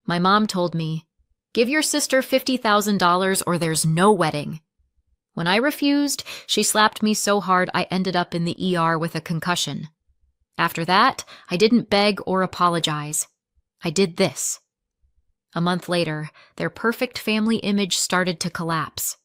My mom told me, "Give your sister $50,000 or there's no wedding." When I refused, she slapped me so hard I ended up in the ER with a concussion. After that, I didn't beg or apologize. I did this. A month later, their perfect family image started to collapse.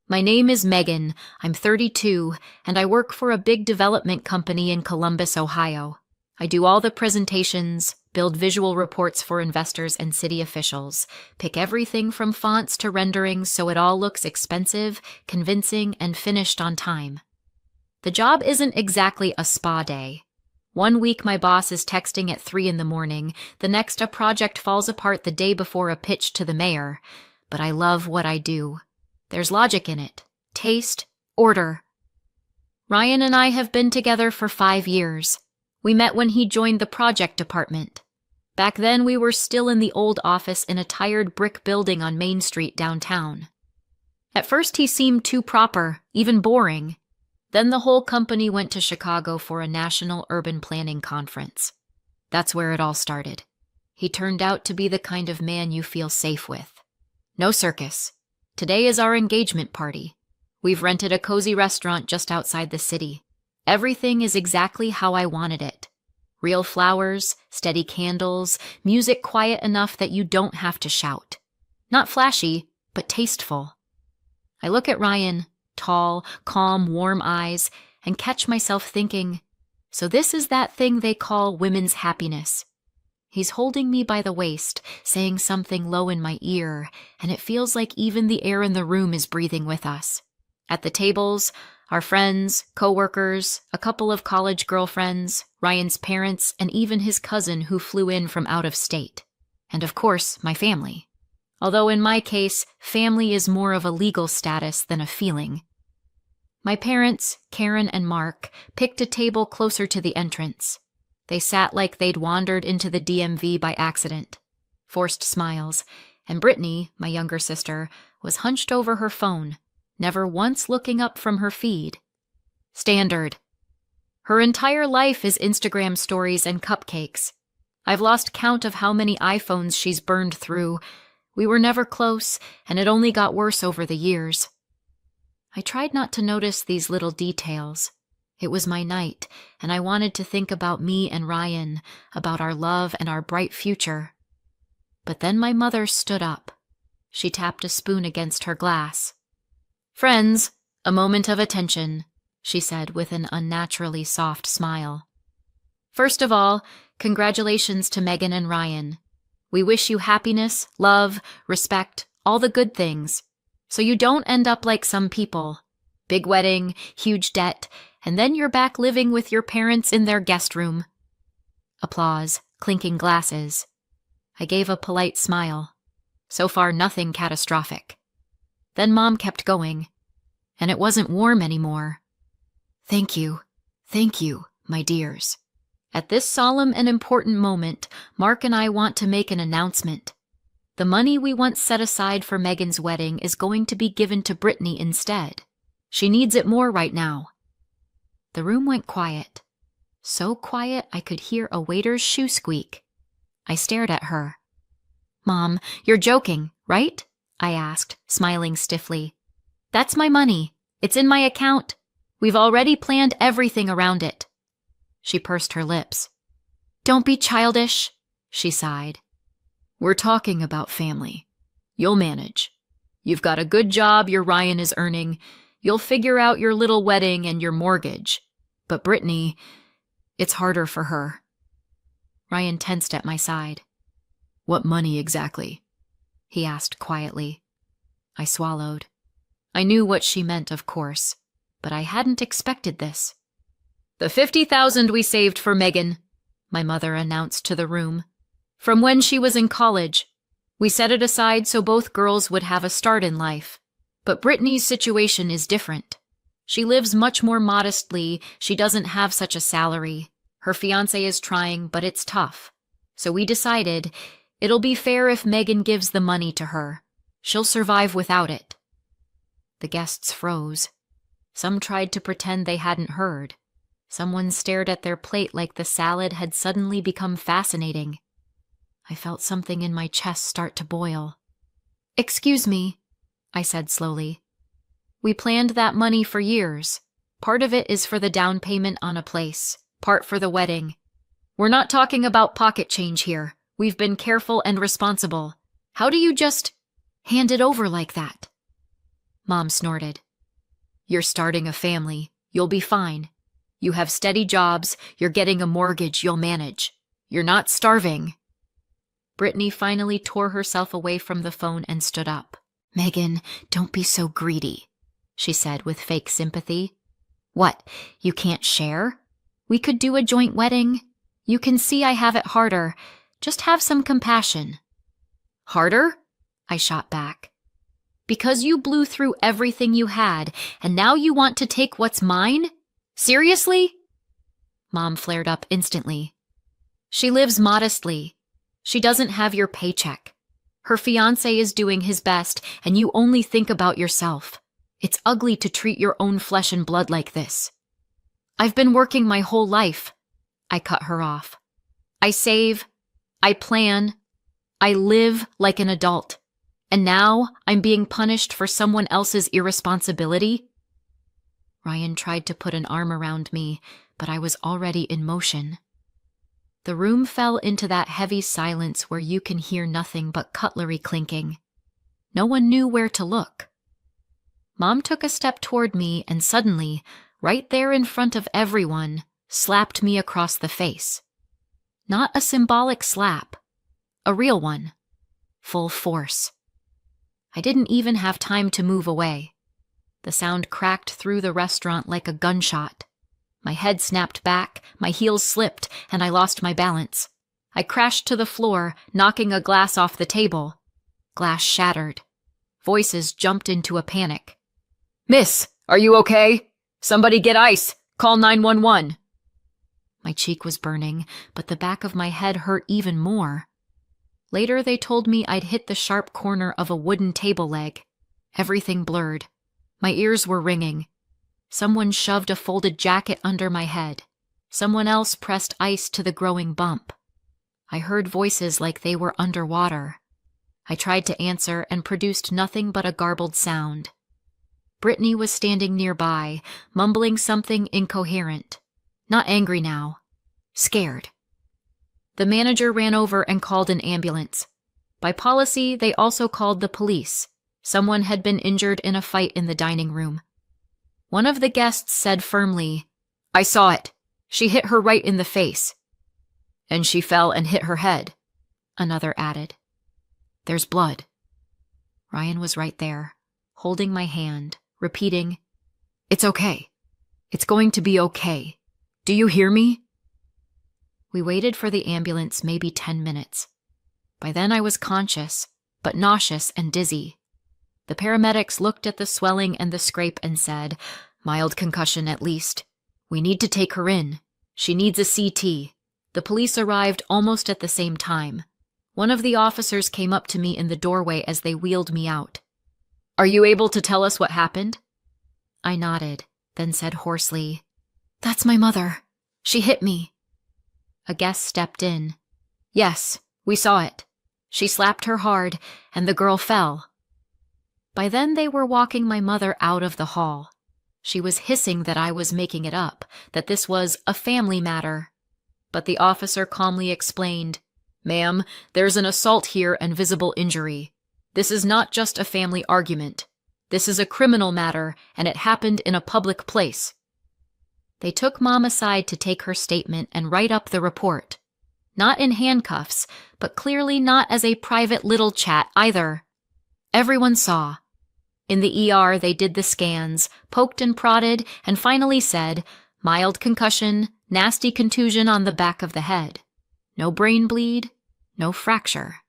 My name is Megan, I'm 32, and I work for a big development company in Columbus, Ohio. I do all the presentations, build visual reports for investors and city officials, pick everything from fonts to renderings so it all looks expensive, convincing, and finished on time. The job isn't exactly a spa day. One week my boss is texting at 3 in the morning, the next a project falls apart the day before a pitch to the mayor. But I love what I do. There's logic in it. Taste, order. Ryan and I have been together for 5 years. We met when he joined the project department. Back then we were still in the old office in a tired brick building on Main Street downtown. At first he seemed too proper, even boring. Then the whole company went to Chicago for a national urban planning conference. That's where it all started. He turned out to be the kind of man you feel safe with. No circus. Today is our engagement party. We've rented a cozy restaurant just outside the city. Everything is exactly how I wanted it. Real flowers, steady candles, music quiet enough that you don't have to shout. Not flashy, but tasteful. I look at Ryan, tall, calm, warm eyes, and catch myself thinking, so this is that thing they call women's happiness. He's holding me by the waist, saying something low in my ear, and it feels like even the air in the room is breathing with us. At the tables, our friends, co-workers, a couple of college girlfriends, Ryan's parents, and even his cousin who flew in from out of state. And of course, my family. Although in my case, family is more of a legal status than a feeling. My parents, Karen and Mark, picked a table closer to the entrance. They sat like they'd wandered into the DMV by accident. Forced smiles, and Brittany, my younger sister, was hunched over her phone, never once looking up from her feed. Standard. Her entire life is Instagram stories and cupcakes. I've lost count of how many iPhones she's burned through. We were never close, and it only got worse over the years. I tried not to notice these little details. It was my night, and I wanted to think about me and Ryan, about our love and our bright future. But then my mother stood up. She tapped a spoon against her glass. "Friends, a moment of attention," she said with an unnaturally soft smile. "First of all, congratulations to Megan and Ryan. We wish you happiness, love, respect, all the good things, so you don't end up like some people. Big wedding, huge debt, and then you're back living with your parents in their guest room." Applause, clinking glasses. I gave a polite smile. So far, nothing catastrophic. Then Mom kept going, and it wasn't warm anymore. Thank you, my dears. At this solemn and important moment, Mark and I want to make an announcement. The money we once set aside for Megan's wedding is going to be given to Brittany instead. She needs it more right now. The room went quiet. So quiet I could hear a waiter's shoe squeak. I stared at her. "Mom, you're joking, right?" I asked, smiling stiffly. "That's my money. It's in my account. We've already planned everything around it." She pursed her lips. "Don't be childish," she sighed. "We're talking about family. You'll manage. You've got a good job your Ryan is earning. You'll figure out your little wedding and your mortgage. But Brittany, it's harder for her." Ryan tensed at my side. "What money exactly?" he asked quietly. I swallowed. I knew what she meant, of course, but I hadn't expected this. "The $50,000 we saved for Megan," my mother announced to the room. "From when she was in college. We set it aside so both girls would have a start in life. But Brittany's situation is different. She lives much more modestly, she doesn't have such a salary. Her fiancé is trying, but it's tough. So we decided it'll be fair if Megan gives the money to her. She'll survive without it." The guests froze. Some tried to pretend they hadn't heard. Someone stared at their plate like the salad had suddenly become fascinating. I felt something in my chest start to boil. "Excuse me," I said slowly. "We planned that money for years. Part of it is for the down payment on a place, part for the wedding. We're not talking about pocket change here. We've been careful and responsible. How do you just hand it over like that?" Mom snorted. "You're starting a family. You'll be fine. You have steady jobs. You're getting a mortgage. You'll manage. You're not starving." Brittany finally tore herself away from the phone and stood up. "Megan, don't be so greedy," she said with fake sympathy. "What, you can't share? We could do a joint wedding. You can see I have it harder. Just have some compassion." "Harder?" I shot back. "Because you blew through everything you had, and now you want to take what's mine? Seriously?" Mom flared up instantly. "She lives modestly. She doesn't have your paycheck. Her fiancé is doing his best, and you only think about yourself. It's ugly to treat your own flesh and blood like this." "I've been working my whole life," I cut her off. "I save, I plan, I live like an adult. And now I'm being punished for someone else's irresponsibility?" Ryan tried to put an arm around me, but I was already in motion. The room fell into that heavy silence where you can hear nothing but cutlery clinking. No one knew where to look. Mom took a step toward me and suddenly, right there in front of everyone, slapped me across the face. Not a symbolic slap, a real one, full force. I didn't even have time to move away. The sound cracked through the restaurant like a gunshot. My head snapped back, my heels slipped, and I lost my balance. I crashed to the floor, knocking a glass off the table. Glass shattered. Voices jumped into a panic. "Miss, are you okay? Somebody get ice! Call 911!" My cheek was burning, but the back of my head hurt even more. Later they told me I'd hit the sharp corner of a wooden table leg. Everything blurred. My ears were ringing. Someone shoved a folded jacket under my head. Someone else pressed ice to the growing bump. I heard voices like they were underwater. I tried to answer and produced nothing but a garbled sound. Brittany was standing nearby, mumbling something incoherent. Not angry now. Scared. The manager ran over and called an ambulance. By policy, they also called the police. Someone had been injured in a fight in the dining room. One of the guests said firmly, "I saw it. She hit her right in the face." "And she fell and hit her head," another added. "There's blood." Ryan was right there, holding my hand, repeating, "It's okay. It's going to be okay. Do you hear me?" We waited for the ambulance maybe 10 minutes. By then I was conscious, but nauseous and dizzy. The paramedics looked at the swelling and the scrape and said, "Mild concussion at least. We need to take her in. She needs a CT." The police arrived almost at the same time. One of the officers came up to me in the doorway as they wheeled me out. "Are you able to tell us what happened?" I nodded, then said hoarsely, "That's my mother. She hit me." A guest stepped in. "Yes, we saw it. She slapped her hard, and the girl fell." By then they were walking my mother out of the hall. She was hissing that I was making it up, that this was a family matter. But the officer calmly explained, "Ma'am, there's an assault here and visible injury. This is not just a family argument. This is a criminal matter, and it happened in a public place." They took Mom aside to take her statement and write up the report. Not in handcuffs, but clearly not as a private little chat either. Everyone saw. In the ER, they did the scans, poked and prodded, and finally said, "Mild concussion, nasty contusion on the back of the head. No brain bleed, no fracture.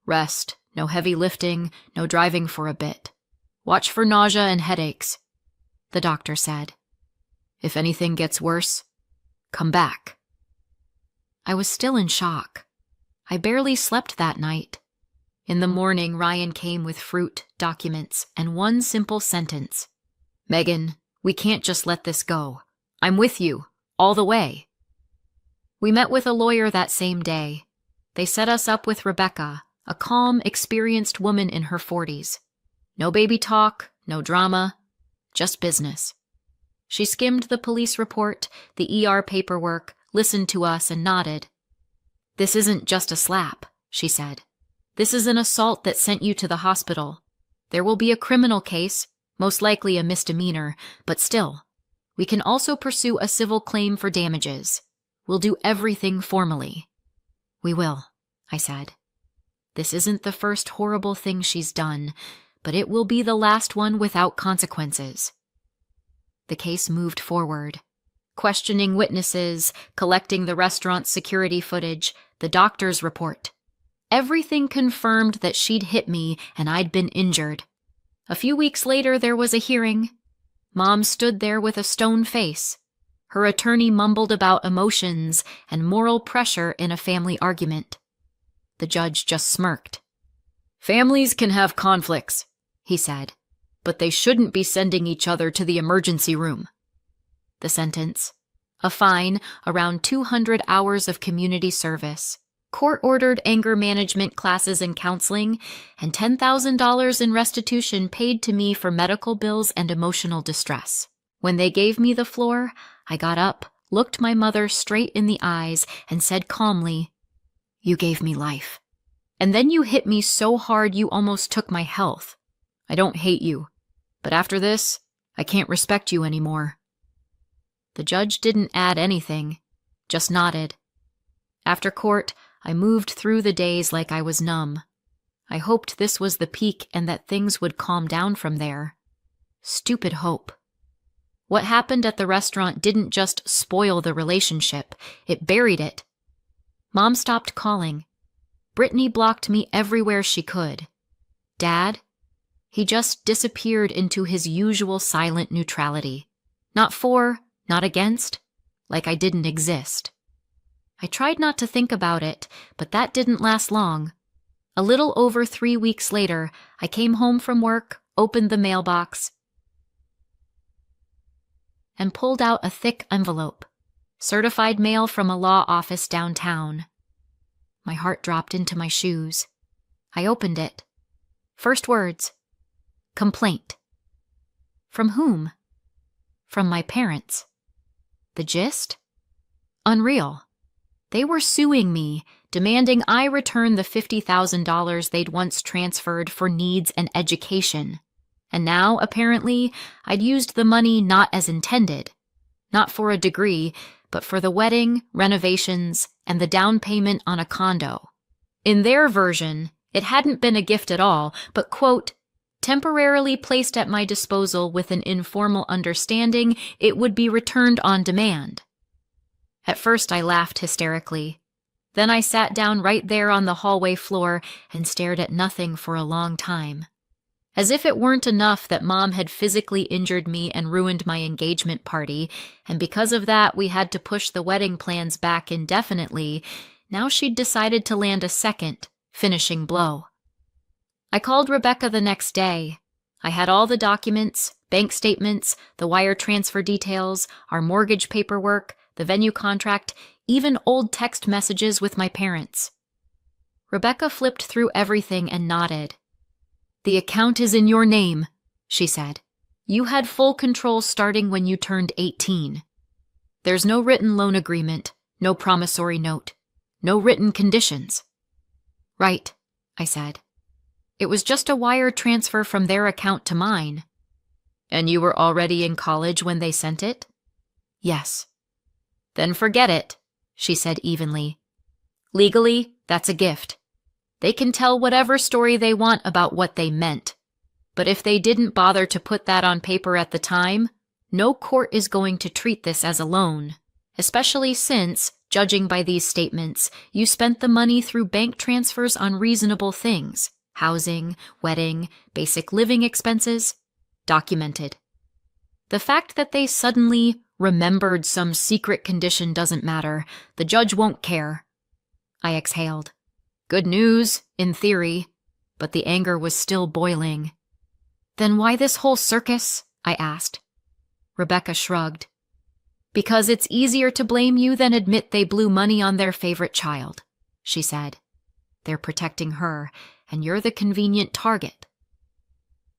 Rest, no heavy lifting, no driving for a bit. Watch for nausea and headaches," the doctor said. "If anything gets worse, come back." I was still in shock. I barely slept that night. In the morning, Ryan came with fruit, documents, and one simple sentence. "Megan, we can't just let this go. I'm with you, all the way." We met with a lawyer that same day. They set us up with Rebecca, a calm, experienced woman in her 40s. No baby talk, no drama, just business. She skimmed the police report, the ER paperwork, listened to us, and nodded. "This isn't just a slap," she said. "This is an assault that sent you to the hospital. There will be a criminal case, most likely a misdemeanor, but still, we can also pursue a civil claim for damages. We'll do everything formally." "We will," I said. "This isn't the first horrible thing she's done, but it will be the last one without consequences." The case moved forward. Questioning witnesses, collecting the restaurant's security footage, the doctor's report. Everything confirmed that she'd hit me and I'd been injured. A few weeks later, there was a hearing. Mom stood there with a stone face. Her attorney mumbled about emotions and moral pressure in a family argument. The judge just smirked. "Families can have conflicts," he said, "but they shouldn't be sending each other to the emergency room." The sentence: a fine, around 200 hours of community service, court-ordered anger management classes and counseling, and $10,000 in restitution paid to me for medical bills and emotional distress. When they gave me the floor, I got up, looked my mother straight in the eyes, and said calmly, "You gave me life. And then you hit me so hard you almost took my health. I don't hate you, but after this, I can't respect you anymore." The judge didn't add anything, just nodded. After court, I moved through the days like I was numb. I hoped this was the peak and that things would calm down from there. Stupid hope. What happened at the restaurant didn't just spoil the relationship, it buried it. Mom stopped calling. Brittany blocked me everywhere she could. Dad? He just disappeared into his usual silent neutrality. Not for, not against, like I didn't exist. I tried not to think about it, but that didn't last long. A little over 3 weeks later, I came home from work, opened the mailbox, and pulled out a thick envelope. Certified mail from a law office downtown. My heart dropped into my shoes. I opened it. First words: complaint. From whom? From my parents. The gist? Unreal. They were suing me, demanding I return the $50,000 they'd once transferred for needs and education. And now, apparently, I'd used the money not as intended. Not for a degree, but for the wedding, renovations, and the down payment on a condo. In their version, it hadn't been a gift at all, but, quote, temporarily placed at my disposal with an informal understanding it would be returned on demand. At first I laughed hysterically. Then I sat down right there on the hallway floor and stared at nothing for a long time. As if it weren't enough that Mom had physically injured me and ruined my engagement party, and because of that we had to push the wedding plans back indefinitely, now she'd decided to land a second, finishing blow. I called Rebecca the next day. I had all the documents, bank statements, the wire transfer details, our mortgage paperwork, the venue contract, even old text messages with my parents. Rebecca flipped through everything and nodded. "The account is in your name," she said. "You had full control starting when you turned 18. There's no written loan agreement, no promissory note, no written conditions." "Right," I said. "It was just a wire transfer from their account to mine." "And you were already in college when they sent it?" "Yes." "Then forget it," she said evenly. "Legally, that's a gift. They can tell whatever story they want about what they meant. But if they didn't bother to put that on paper at the time, no court is going to treat this as a loan, especially since, judging by these statements, you spent the money through bank transfers on reasonable things, housing, wedding, basic living expenses, documented. The fact that they suddenly remembered some secret condition doesn't matter. The judge won't care." I exhaled. Good news, in theory, but the anger was still boiling. "Then why this whole circus?" I asked. Rebecca shrugged. "Because it's easier to blame you than admit they blew money on their favorite child," she said. They're protecting her, and you're the convenient target.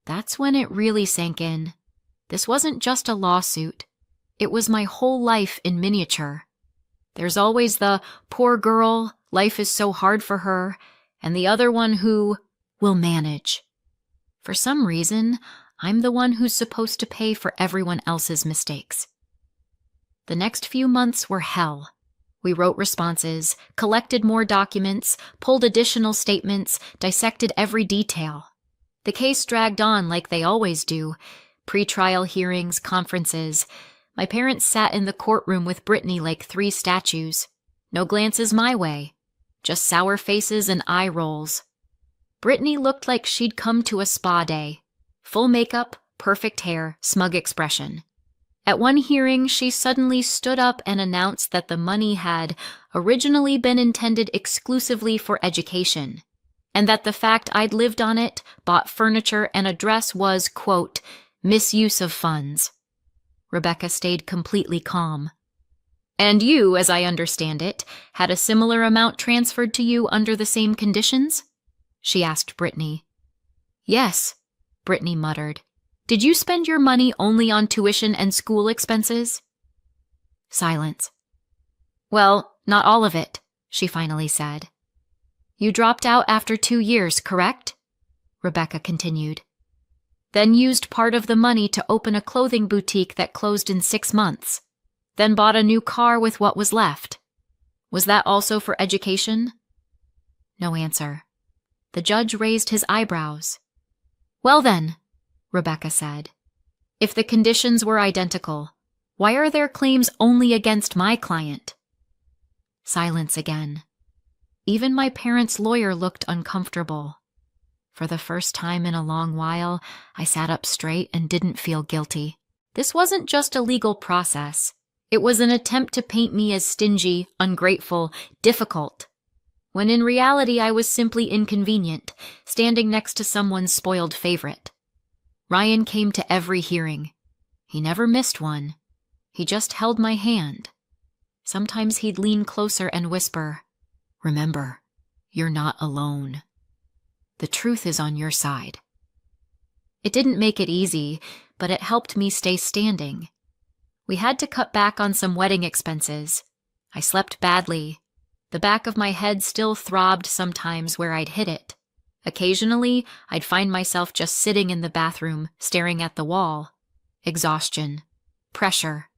That's when it really sank in. This wasn't just a lawsuit. It was my whole life in miniature. There's always the poor girl, life is so hard for her, and the other one who will manage. For some reason, I'm the one who's supposed to pay for everyone else's mistakes. The next few months were hell. We wrote responses, collected more documents, pulled additional statements, dissected every detail. The case dragged on like they always do. Pre-trial hearings, conferences. My parents sat in the courtroom with Brittany like 3 statues. No glances my way. Just sour faces and eye rolls. Brittany looked like she'd come to a spa day. Full makeup, perfect hair, smug expression. At one hearing, she suddenly stood up and announced that the money had originally been intended exclusively for education, and that the fact I'd lived on it, bought furniture, and a dress was, quote, misuse of funds. Rebecca stayed completely calm. And you, as I understand it, had a similar amount transferred to you under the same conditions? She asked Brittany. Yes, Brittany muttered. Did you spend your money only on tuition and school expenses? Silence. Well, not all of it, she finally said. You dropped out after 2 years, correct? Rebecca continued. Then used part of the money to open a clothing boutique that closed in 6 months. Then bought a new car with what was left. Was that also for education? No answer. The judge raised his eyebrows. Well then, Rebecca said, if the conditions were identical, why are there claims only against my client? Silence again. Even my parents' lawyer looked uncomfortable. For the first time in a long while, I sat up straight and didn't feel guilty. This wasn't just a legal process. It was an attempt to paint me as stingy, ungrateful, difficult, when in reality I was simply inconvenient, standing next to someone's spoiled favorite. Ryan came to every hearing. He never missed one. He just held my hand. Sometimes he'd lean closer and whisper, "Remember, you're not alone. The truth is on your side." It didn't make it easy, but it helped me stay standing. We had to cut back on some wedding expenses. I slept badly. The back of my head still throbbed sometimes where I'd hit it. Occasionally, I'd find myself just sitting in the bathroom, staring at the wall. Exhaustion. Pressure.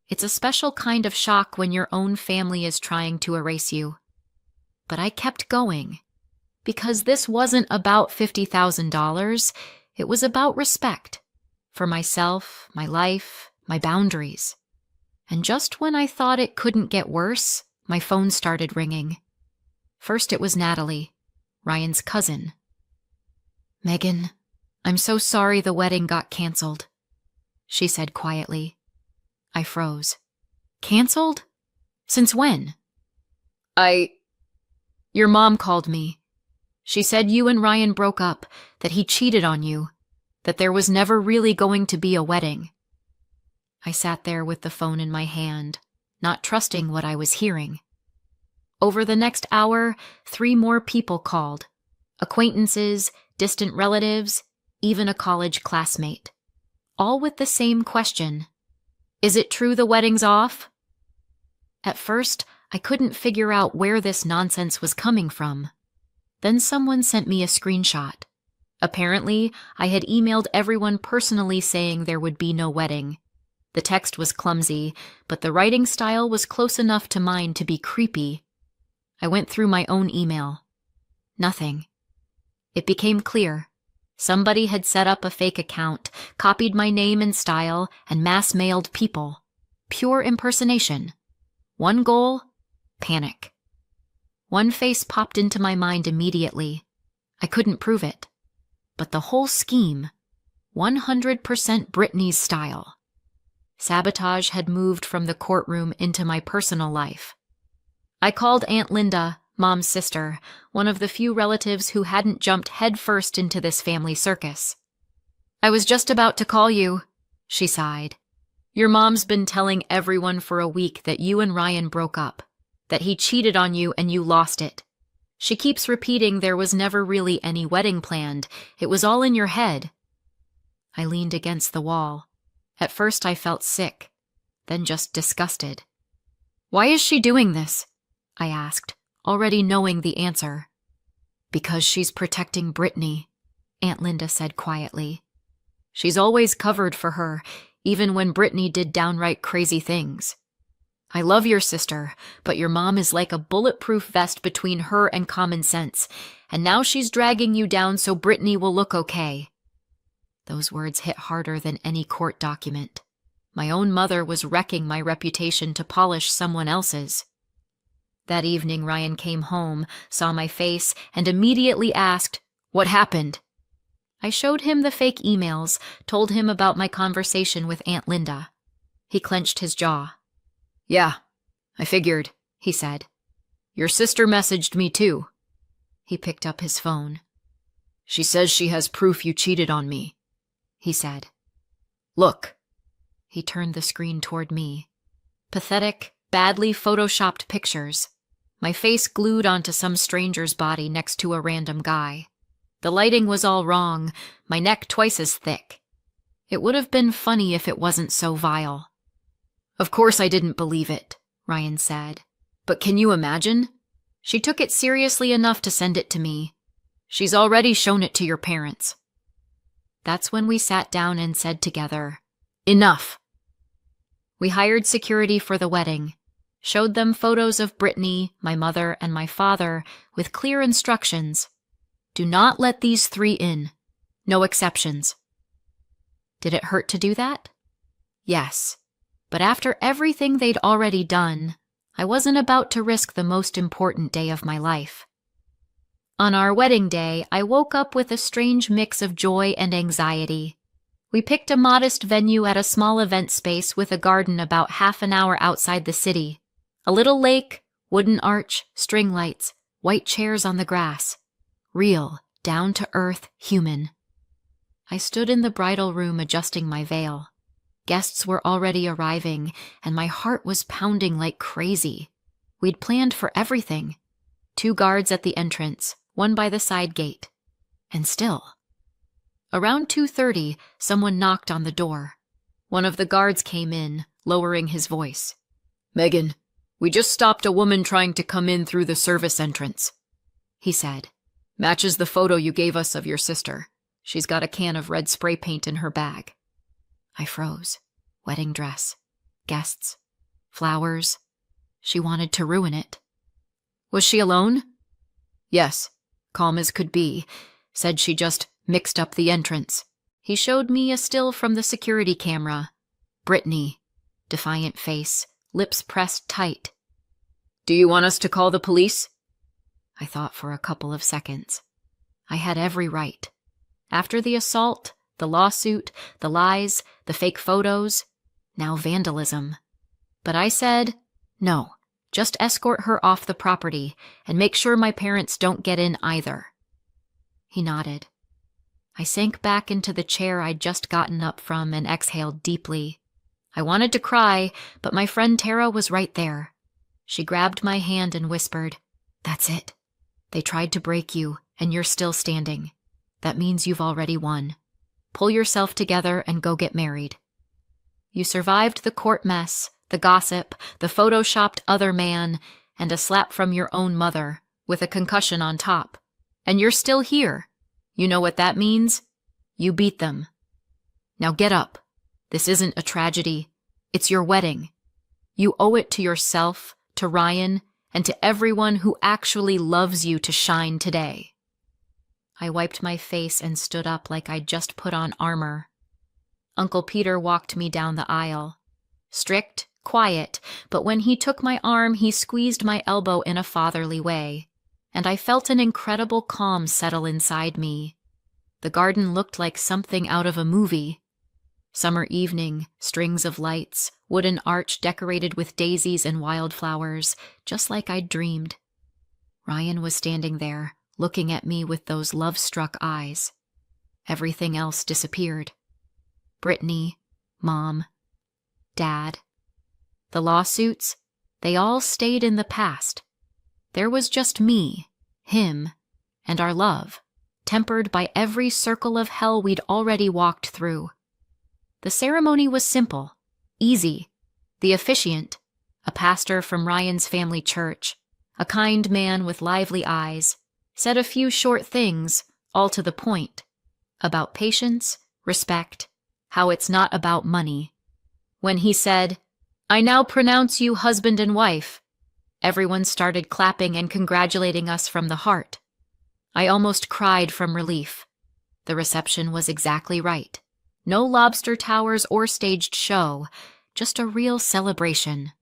It's a special kind of shock when your own family is trying to erase you. But I kept going. Because this wasn't about $50,000, it was about respect. For myself, my life, my boundaries. And just when I thought it couldn't get worse, my phone started ringing. First it was Natalie, Ryan's cousin. "Megan, I'm so sorry the wedding got canceled," she said quietly. I froze. "Canceled? Since when?" Your mom called me. She said you and Ryan broke up, that he cheated on you, that there was never really going to be a wedding." I sat there with the phone in my hand, not trusting what I was hearing. Over the next hour, 3 more people called. Acquaintances, distant relatives, even a college classmate. All with the same question. "Is it true the wedding's off?" At first, I couldn't figure out where this nonsense was coming from. Then someone sent me a screenshot. Apparently, I had emailed everyone personally saying there would be no wedding. The text was clumsy, but the writing style was close enough to mine to be creepy. I went through my own email. Nothing. It became clear. Somebody had set up a fake account, copied my name and style, and mass-mailed people. Pure impersonation. One goal: panic. One face popped into my mind immediately. I couldn't prove it. But the whole scheme, 100% Brittany's style. Sabotage had moved from the courtroom into my personal life. I called Aunt Linda, Mom's sister, one of the few relatives who hadn't jumped headfirst into this family circus. "I was just about to call you," she sighed. "Your mom's been telling everyone for a week that you and Ryan broke up, that he cheated on you and you lost it. She keeps repeating there was never really any wedding planned. It was all in your head. I leaned against the wall. At first I felt sick, then just disgusted. Why is she doing this? I asked, already knowing the answer. Because she's protecting Brittany, Aunt Linda said quietly. She's always covered for her, even when Brittany did downright crazy things. I love your sister, but your mom is like a bulletproof vest between her and common sense, and now she's dragging you down so Brittany will look okay. Those words hit harder than any court document. My own mother was wrecking my reputation to polish someone else's. That evening, Ryan came home, saw my face, and immediately asked, "What happened?" I showed him the fake emails, told him about my conversation with Aunt Linda. He clenched his jaw. "Yeah, I figured," he said. "Your sister messaged me too." He picked up his phone. "She says she has proof you cheated on me," he said. "Look." He turned the screen toward me. Pathetic, badly photoshopped pictures. My face glued onto some stranger's body next to a random guy. The lighting was all wrong, my neck twice as thick. It would have been funny if it wasn't so vile. "Of course I didn't believe it," Ryan said. "But can you imagine? She took it seriously enough to send it to me. She's already shown it to your parents." That's when we sat down and said together, "Enough." We hired security for the wedding, showed them photos of Brittany, my mother, and my father with clear instructions. Do not let these three in. No exceptions. Did it hurt to do that? Yes. But after everything they'd already done, I wasn't about to risk the most important day of my life. On our wedding day, I woke up with a strange mix of joy and anxiety. We picked a modest venue at a small event space with a garden about half an hour outside the city. A little lake, wooden arch, string lights, white chairs on the grass. Real, down-to-earth, human. I stood in the bridal room adjusting my veil. Guests were already arriving, and my heart was pounding like crazy. We'd planned for everything. 2 guards at the entrance, 1 by the side gate. And still. Around 2:30, someone knocked on the door. One of the guards came in, lowering his voice. "Megan, we just stopped a woman trying to come in through the service entrance," he said. "Matches the photo you gave us of your sister. She's got a can of red spray paint in her bag." I froze. Wedding dress. Guests. Flowers. She wanted to ruin it. "Was she alone?" "Yes, calm as could be. Said she just mixed up the entrance." He showed me a still from the security camera. Brittany. Defiant face. Lips pressed tight. "Do you want us to call the police?" I thought for a couple of seconds. I had every right. After the assault, the lawsuit, the lies, the fake photos, now vandalism. But I said, no, just escort her off the property and make sure my parents don't get in either. He nodded. I sank back into the chair I'd just gotten up from and exhaled deeply. I wanted to cry, but my friend Tara was right there. She grabbed my hand and whispered, "That's it. They tried to break you, and you're still standing. That means you've already won. Pull yourself together and go get married. You survived the court mess, the gossip, the photoshopped other man, and a slap from your own mother, with a concussion on top. And you're still here. You know what that means? You beat them. Now get up. This isn't a tragedy. It's your wedding. You owe it to yourself, to Ryan, and to everyone who actually loves you to shine today." I wiped my face and stood up like I'd just put on armor. Uncle Peter walked me down the aisle. Strict, quiet, but when he took my arm, he squeezed my elbow in a fatherly way, and I felt an incredible calm settle inside me. The garden looked like something out of a movie. Summer evening, strings of lights, wooden arch decorated with daisies and wildflowers, just like I'd dreamed. Ryan was standing there, looking at me with those love-struck eyes. Everything else disappeared. Brittany, Mom, Dad. The lawsuits, they all stayed in the past. There was just me, him, and our love, tempered by every circle of hell we'd already walked through. The ceremony was simple, easy. The officiant, a pastor from Ryan's family church, a kind man with lively eyes, said a few short things, all to the point, about patience, respect, how it's not about money. When he said, "I now pronounce you husband and wife," everyone started clapping and congratulating us from the heart. I almost cried from relief. The reception was exactly right. No lobster towers or staged show, just a real celebration.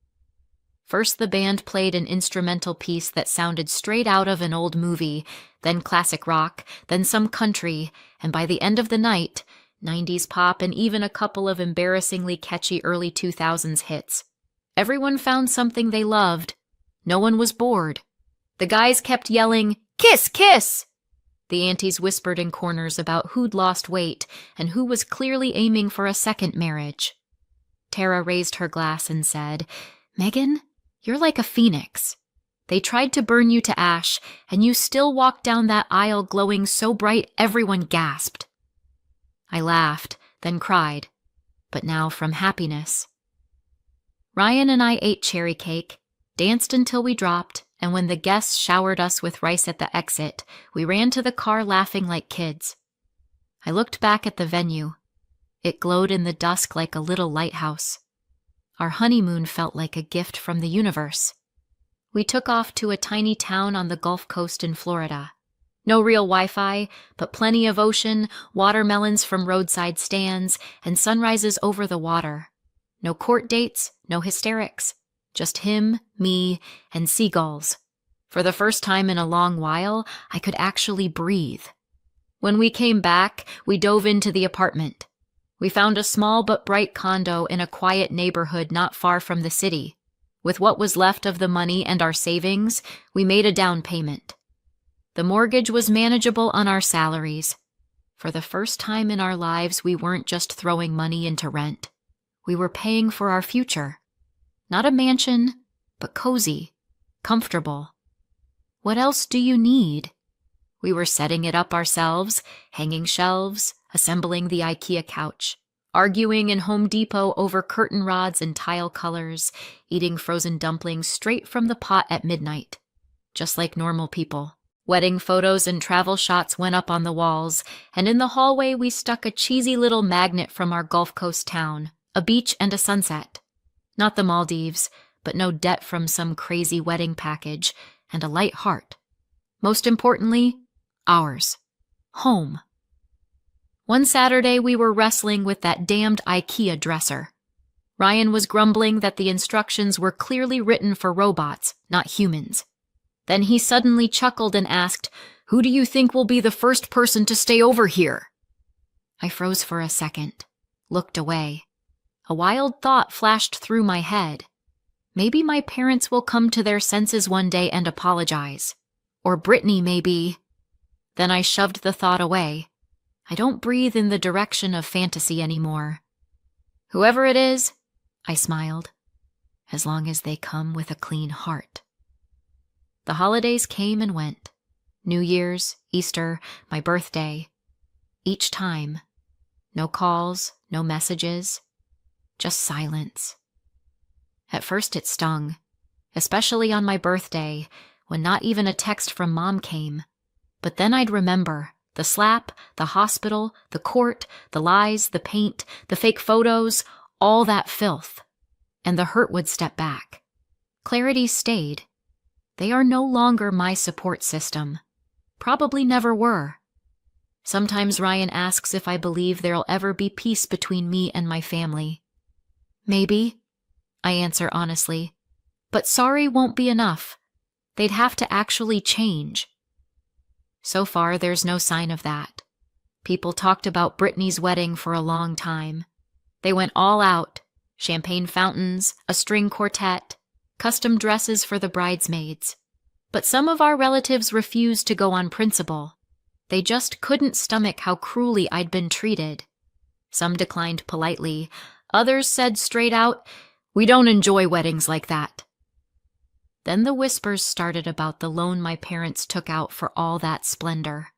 First, the band played an instrumental piece that sounded straight out of an old movie, then classic rock, then some country, and by the end of the night, 90s pop and even a couple of embarrassingly catchy early 2000s hits. Everyone found something they loved. No one was bored. The guys kept yelling, "Kiss, kiss!" The aunties whispered in corners about who'd lost weight and who was clearly aiming for a second marriage. Tara raised her glass and said, "Megan, you're like a phoenix. They tried to burn you to ash, and you still walked down that aisle glowing so bright everyone gasped." I laughed, then cried, but now from happiness. Ryan and I ate cherry cake, danced until we dropped, and when the guests showered us with rice at the exit, we ran to the car laughing like kids. I looked back at the venue. It glowed in the dusk like a little lighthouse. Our honeymoon felt like a gift from the universe. We took off to a tiny town on the Gulf Coast in Florida. No real Wi-Fi, but plenty of ocean, watermelons from roadside stands, and sunrises over the water. No court dates, no hysterics. Just him, me, and seagulls. For the first time in a long while, I could actually breathe. When we came back, we dove into the apartment. We found a small but bright condo in a quiet neighborhood not far from the city. With what was left of the money and our savings, we made a down payment. The mortgage was manageable on our salaries. For the first time in our lives, we weren't just throwing money into rent. We were paying for our future. Not a mansion, but cozy, comfortable. What else do you need? We were setting it up ourselves, hanging shelves, assembling the IKEA couch, arguing in Home Depot over curtain rods and tile colors, eating frozen dumplings straight from the pot at midnight. Just like normal people. Wedding photos and travel shots went up on the walls, and in the hallway we stuck a cheesy little magnet from our Gulf Coast town, a beach and a sunset. Not the Maldives, but no debt from some crazy wedding package, and a light heart. Most importantly, ours. Home. One Saturday we were wrestling with that damned IKEA dresser. Ryan was grumbling that the instructions were clearly written for robots, not humans. Then he suddenly chuckled and asked, "Who do you think will be the first person to stay over here?" I froze for a second, looked away. A wild thought flashed through my head. Maybe my parents will come to their senses one day and apologize. Or Brittany, maybe. Then I shoved the thought away. I don't breathe in the direction of fantasy anymore. Whoever it is, I smiled, as long as they come with a clean heart. The holidays came and went. New Year's, Easter, my birthday. Each time, no calls, no messages, just silence. At first it stung, especially on my birthday, when not even a text from Mom came. But then I'd remember the slap, the hospital, the court, the lies, the paint, the fake photos, all that filth. And the hurt would step back. Clarity stayed. They are no longer my support system. Probably never were. Sometimes Ryan asks if I believe there'll ever be peace between me and my family. Maybe, I answer honestly. But sorry won't be enough. They'd have to actually change. So far, there's no sign of that. People talked about Brittany's wedding for a long time. They went all out. Champagne fountains, a string quartet, custom dresses for the bridesmaids. But some of our relatives refused to go on principle. They just couldn't stomach how cruelly I'd been treated. Some declined politely. Others said straight out, "We don't enjoy weddings like that." Then the whispers started about the loan my parents took out for all that splendor.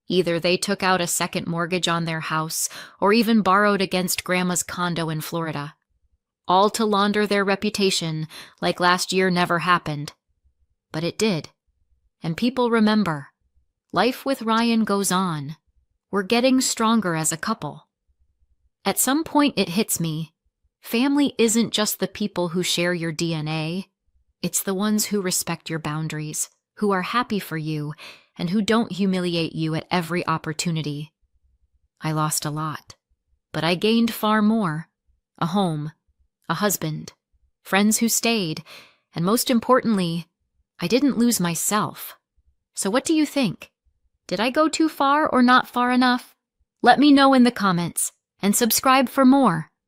Either they took out a second mortgage on their house or even borrowed against Grandma's condo in Florida, all to launder their reputation like last year never happened. But it did. And people remember. Life with Ryan goes on. We're getting stronger as a couple. At some point it hits me. Family isn't just the people who share your DNA. It's the ones who respect your boundaries, who are happy for you, and who don't humiliate you at every opportunity. I lost a lot, but I gained far more. A home, a husband, friends who stayed, and most importantly, I didn't lose myself. So what do you think? Did I go too far or not far enough? Let me know in the comments, and subscribe for more.